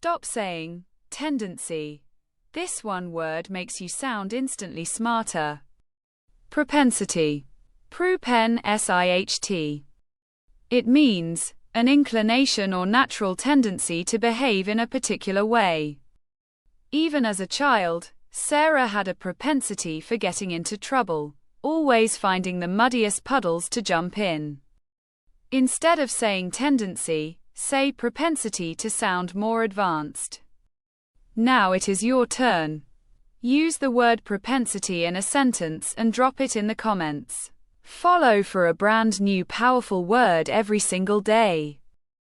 Stop saying tendency. This one word makes you sound instantly smarter. Propensity. Propensity. It means an inclination or natural tendency to behave in a particular way. Even as a child, Sarah had a propensity for getting into trouble, always finding the muddiest puddles to jump in. Instead of saying tendency, say propensity to sound more advanced. Now it is your turn. Use the word propensity in a sentence and drop it in the comments. Follow for a brand new powerful word every single day.